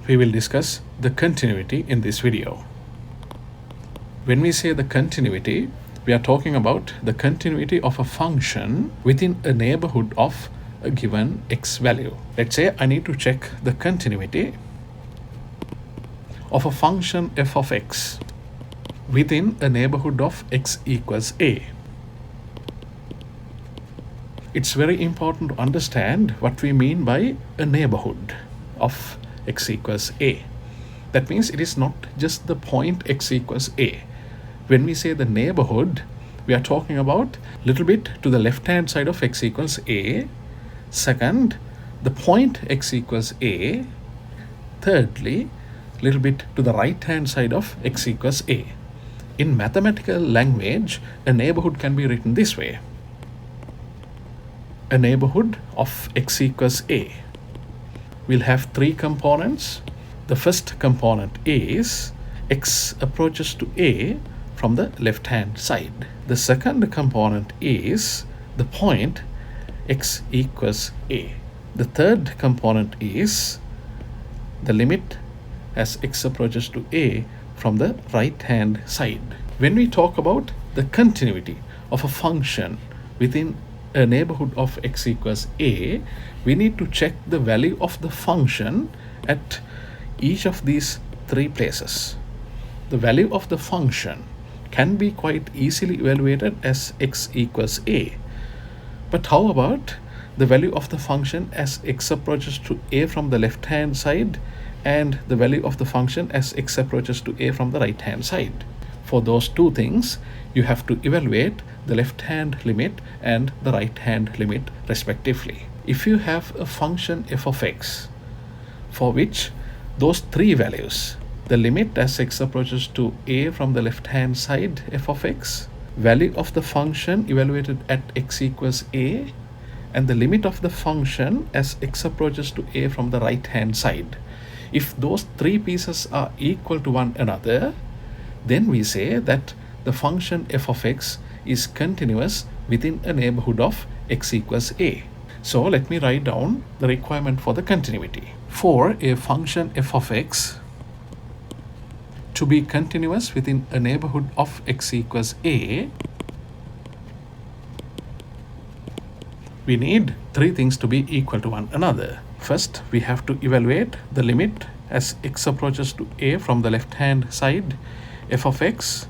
we will discuss the continuity in this video. When we say the continuity, we are talking about the continuity of a function within a neighborhood of a given x value. Let's say I need to check the continuity of a function f of x within a neighborhood of x equals a. It's very important to understand what we mean by a neighborhood of x equals a. That means it is not just the point x equals a. When we say the neighborhood, we are talking about a little bit to the left hand side of x equals a. Second, the point x equals a. Thirdly, a little bit to the right hand side of x equals a. In mathematical language, a neighborhood can be written this way. A neighborhood of x equals a will have three components. The first component is x approaches to a from the left hand side. The second component is the point x equals a. The third component is the limit as x approaches to a from the right hand side. When we talk about the continuity of a function within a neighborhood of x equals a, we need to check the value of the function at each of these three places. The value of the function can be quite easily evaluated as x equals a. But how about the value of the function as x approaches to a from the left hand side and the value of the function as x approaches to a from the right hand side? For those two things, you have to evaluate the left hand limit and the right hand limit respectively. If you have a function f of x for which those three values, the limit as x approaches to a from the left hand side f of x, value of the function evaluated at x equals a, and the limit of the function as x approaches to a from the right hand side, if those three pieces are equal to one another, then we say that the function f of x is continuous within a neighborhood of x equals a. So let me write down the requirement for the continuity. For a function f of x to be continuous within a neighborhood of x equals a, we need three things to be equal to one another. First, we have to evaluate the limit as x approaches to a from the left hand side f of x,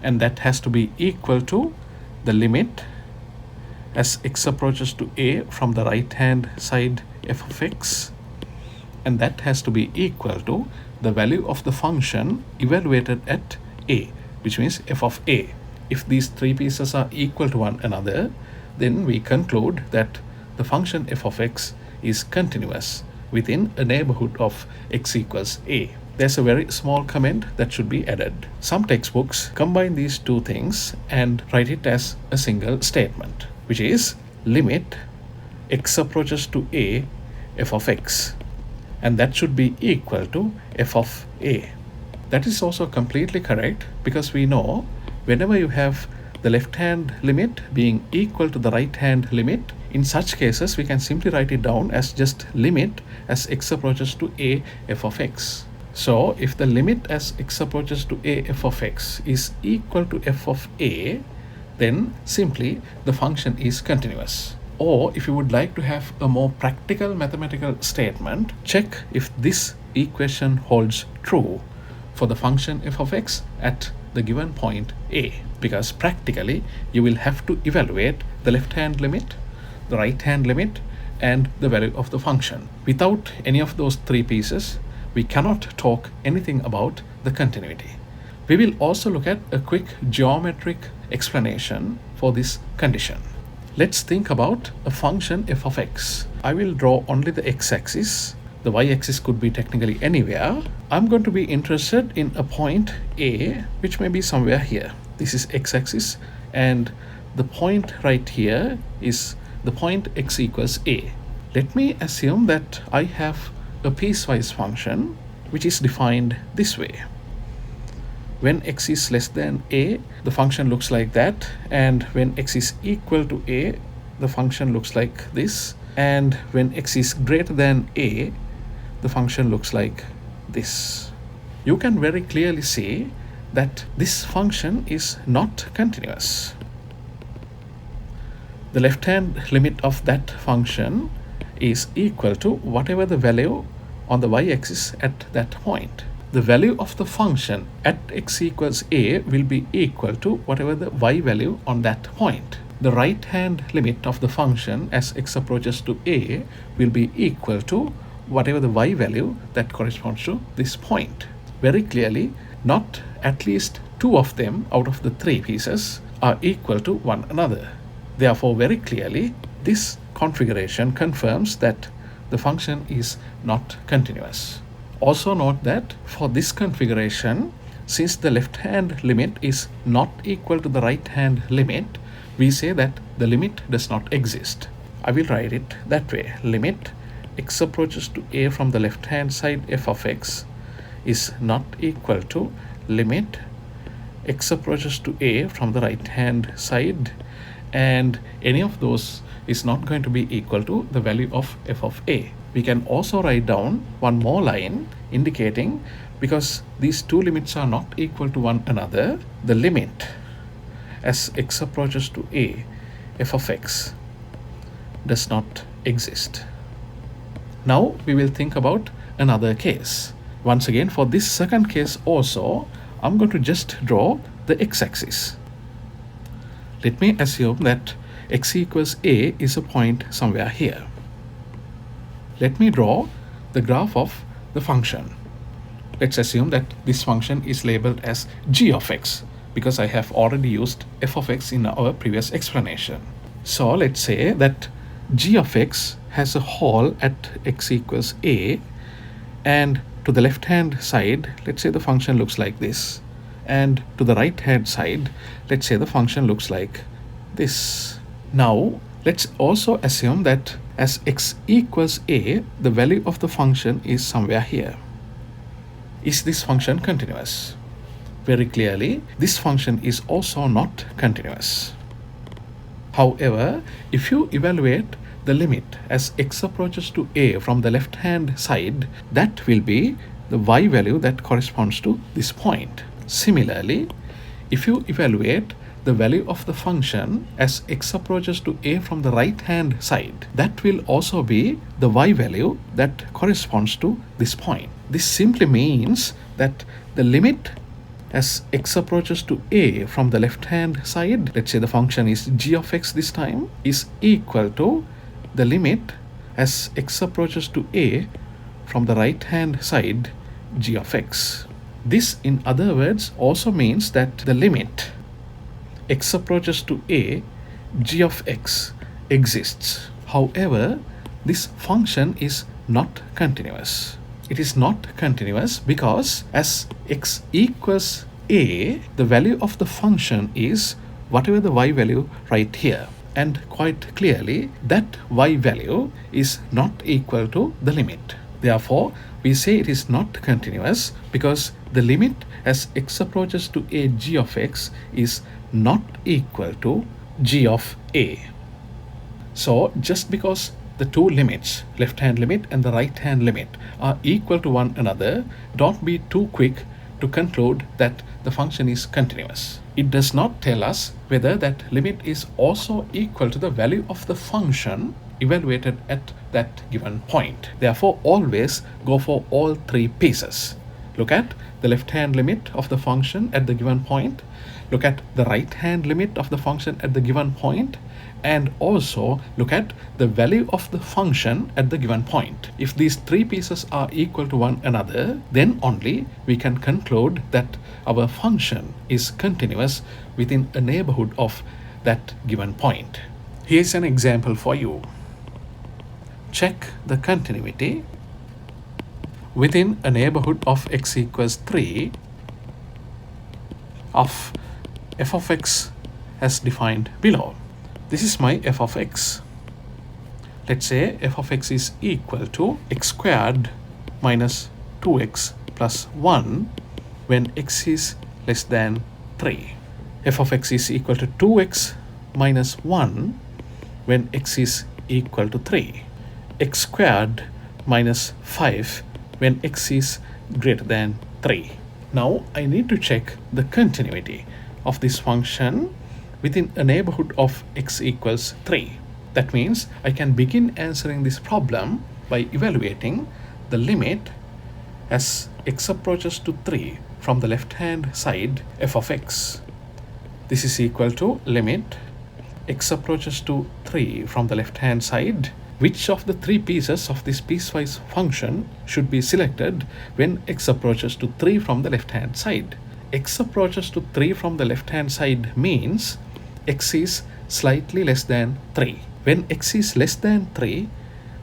and that has to be equal to the limit as x approaches to a from the right hand side f of x, and that has to be equal to the value of the function evaluated at a, which means f of a. If these three pieces are equal to one another, then we conclude that the function f of x is continuous within a neighborhood of x equals a. There's a very small comment that should be added. Some textbooks combine these two things and write it as a single statement, which is limit x approaches to a f of x, and that should be equal to f of a. That is also completely correct, because we know whenever you have the left hand limit being equal to the right hand limit, in such cases we can simply write it down as just limit as x approaches to a f of x. So if the limit as x approaches to a f of x is equal to f of a, then simply the function is continuous. Or if you would like to have a more practical mathematical statement, check if this equation holds true for the function f of x at the given point a, because practically you will have to evaluate the left hand limit, the right hand limit, and the value of the function. Without any of those three pieces, we cannot talk anything about the continuity. We will also look at a quick geometric explanation for this condition. Let's think about a function f of x. I will draw only the x-axis. The y-axis could be technically anywhere. I'm going to be interested in a point a, which may be somewhere here. This is x-axis, and the point right here is the point x equals a. Let me assume that I have a piecewise function which is defined this way. When x is less than a, the function looks like that, and when x is equal to a, the function looks like this, and when x is greater than a, the function looks like this. You can very clearly see that this function is not continuous. The left-hand limit of that function is equal to whatever the value on the y-axis at that point. The value of the function at x equals a will be equal to whatever the y value on that point. The right-hand limit of the function as x approaches to a will be equal to whatever the y value that corresponds to this point. Very clearly, not at least two of them out of the three pieces are equal to one another. Therefore, very clearly, this configuration confirms that the function is not continuous. Also note that for this configuration, since the left-hand limit is not equal to the right-hand limit, we say that the limit does not exist. I will write it that way. Limit x approaches to a from the left-hand side f of x is not equal to limit x approaches to a from the right-hand side, and any of those is not going to be equal to the value of f of a. We can also write down one more line indicating, because these two limits are not equal to one another, the limit as x approaches to a f of x does not exist. Now we will think about another case. Once again, for this second case also, I'm going to just draw the x-axis. Let me assume that x equals a is a point somewhere here. Let me draw the graph of the function. Let's assume that this function is labeled as g of x, because I have already used f of x in our previous explanation. So let's say that g of x has a hole at x equals a, and to the left hand side, let's say the function looks like this, and to the right hand side, let's say the function looks like this. Now let's also assume that as x equals a, the value of the function is somewhere here. Is this function continuous? Very clearly, this function is also not continuous. However, if you evaluate the limit as x approaches to a from the left hand side, that will be the y value that corresponds to this point. Similarly, if you evaluate the value of the function as x approaches to a from the right hand side, that will also be the y value that corresponds to this point. This simply means that the limit as x approaches to a from the left hand side, let's say the function is g of x this time, is equal to the limit as x approaches to a from the right hand side, g of x. This, in other words, also means that the limit x approaches to a, g of x exists. However, this function is not continuous. It is not continuous because as x equals a, the value of the function is whatever the y value right here. And quite clearly, that y value is not equal to the limit. Therefore, we say it is not continuous because the limit as x approaches to a g of x is not equal to g of a. So just because the two limits, left hand limit and the right hand limit, are equal to one another, don't be too quick to conclude that the function is continuous. It does not tell us whether that limit is also equal to the value of the function evaluated at that given point. Therefore, always go for all three pieces. Look at the left hand limit of the function at the given point, look at the right hand limit of the function at the given point, and also look at the value of the function at the given point. If these three pieces are equal to one another, then only we can conclude that our function is continuous within a neighborhood of that given point. Here's an example for you. Check the continuity within a neighborhood of x equals 3 of f of x as defined below. This is my f of x. Let's say f of x is equal to x squared minus 2x plus 1 when x is less than 3. F of x is equal to 2x minus 1 when x is equal to 3. X squared minus 5 when x is greater than 3. Now I need to check the continuity of this function within a neighborhood of x equals 3. That means I can begin answering this problem by evaluating the limit as x approaches to 3 from the left hand side f of x. This is equal to limit x approaches to 3 from the left hand side. Which of the three pieces of this piecewise function should be selected when x approaches to 3 from the left hand side? X approaches to 3 from the left hand side means x is slightly less than 3. When x is less than 3,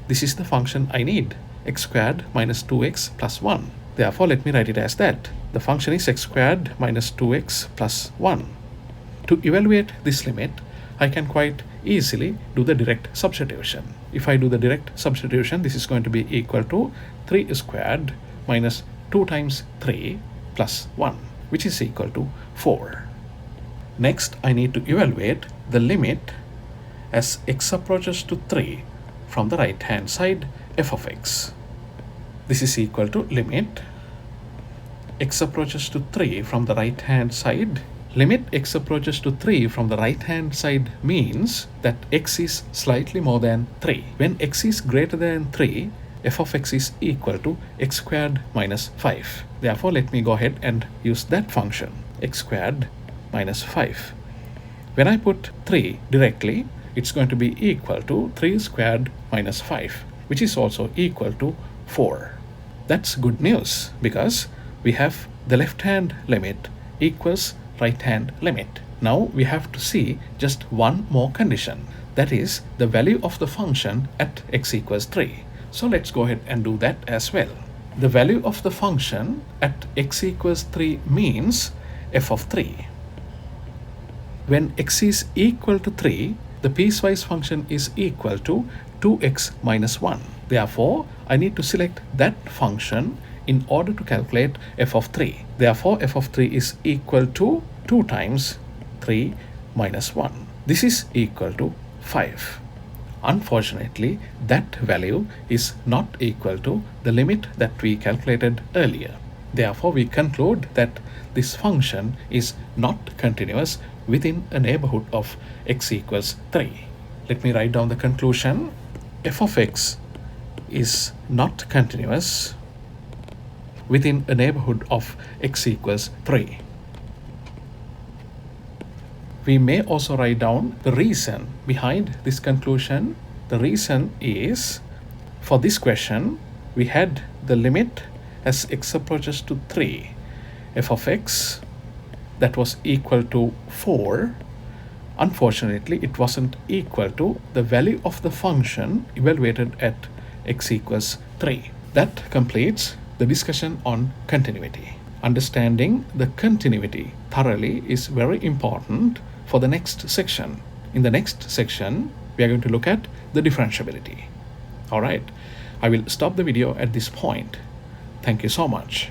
this is the function I need, x squared minus 2x plus 1. Therefore, let me write it as that. The function is x squared minus 2x plus 1. To evaluate this limit, I can quite easily do the direct substitution. If I do the direct substitution, this is going to be equal to 3 squared minus 2 times 3 plus 1, which is equal to 4. Next, I need to evaluate the limit as x approaches to 3 from the right hand side f of x. This is equal to limit x approaches to 3 from the right hand side. Limit x approaches to 3 from the right hand side means that x is slightly more than 3. When x is greater than 3, f of x is equal to x squared minus 5. Therefore, let me go ahead and use that function, x squared minus 5. When I put 3 directly, it's going to be equal to 3 squared minus 5, which is also equal to 4. That's good news because we have the left hand limit equals right hand limit. Now we have to see just one more condition, that is the value of the function at x equals 3. So let's go ahead and do that as well. The value of the function at x equals 3 means f of 3. When x is equal to 3, the piecewise function is equal to 2x minus 1. Therefore, I need to select that function in order to calculate f of 3. Therefore, f of 3 is equal to 2 times 3 minus 1. This is equal to 5. Unfortunately, that value is not equal to the limit that we calculated earlier. Therefore, we conclude that this function is not continuous within a neighborhood of x equals 3. Let me write down the conclusion. F of x is not continuous within a neighborhood of x equals 3. We may also write down the reason behind this conclusion. The reason is, for this question, we had the limit as x approaches to 3, f of x, that was equal to 4. Unfortunately, it wasn't equal to the value of the function evaluated at x equals 3. That completes the discussion on continuity. Understanding the continuity thoroughly is very important for the next section. In the next section, we are going to look at the differentiability. All right, I will stop the video at this point. Thank you so much.